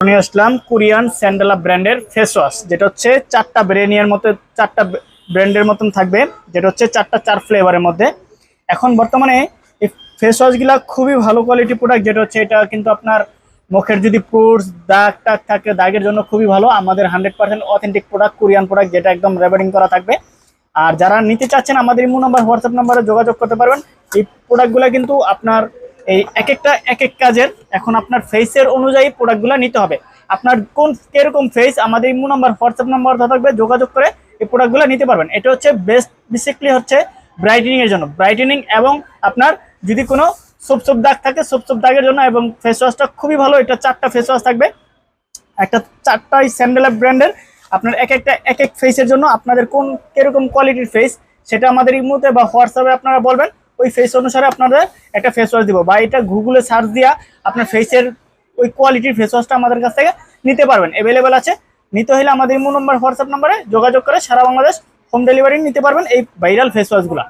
নিয়ে আসলাম কোরিয়ান স্যান্ডেলা ব্র্যান্ডের face wash, যেটা হচ্ছে চারটা ব্র্যান্ডের মতো, চারটা ব্র্যান্ডের মতন থাকবে, যেটা হচ্ছে চার ফ্লেভারের মধ্যে। এখন বর্তমানে এই ফেস ওয়াশগুলা খুবই ভালো কোয়ালিটি প্রোডাক্ট, যেটা হচ্ছে এটা কিন্তু আপনার মুখের যদি পোর্স দাগ টাগ থাকে, দাগের জন্য খুবই ভালো। আমাদের 100% অথেন্টিক প্রোডাক্ট, কোরিয়ান প্রোডাক্ট, যেটা একদম রেবারিং করা থাকবে। আর যারা নিতে চাচ্ছেন আমাদের ইমো নাম্বার, হোয়াটসঅ্যাপ নাম্বারে যোগাযোগ করতে পারবেন। এই প্রোডাক্টগুলো কিন্তু আপনার এই এক একটা এক এক কাজের, এখন আপনার ফেসের অনুযায়ী প্রোডাক্টগুলো নিতে হবে। আপনার কোন কিরকম ফেস, আমাদের ইমো নাম্বার হোয়াটসঅ্যাপ নাম্বার থাকবে, যোগাযোগ করে এই প্রোডাক্টগুলো নিতে পারবেন। এটা হচ্ছে বেস্ট, বেসিক্যালি হচ্ছে ব্রাইটেনিং এর জন্য, ব্রাইটেনিং এবং আপনার যদি কোনো সোপ দাগ থাকে, সোপ দাগের জন্য। এবং ফেস ওয়াশটা খুবই ভালো, এটা চারটা ফেস ওয়াশ থাকবে, একটা চারটাই স্যান্ডেলা ব্র্যান্ডের। আপনার এক একটা এক এক ফেসের জন্য আপনাদের কোন কিরকম কোয়ালিটির ফেস, সেটা আমাদের ইমোতে বা হোয়াটসঅ্যাপে আপনারা বলবেন, ওই ফেস অনুসারে আপনাদের একটা ফেস ওয়াশ দিব। বা এটা গুগলে সার্চ দিয়া আপনার ফেসের ওই কোয়ালিটির ফেস ওয়াশটা আমাদের কাছ থেকে নিতে পারবেন, অ্যাভেলেবেল আছে। নিতে হলে আমাদের ইমো নাম্বার হোয়াটসঅ্যাপ নাম্বারে যোগাযোগ করে সারা বাংলাদেশ হোম ডেলিভারি নিতে পারবেন এই ভাইরাল ফেস ওয়াশগুলো।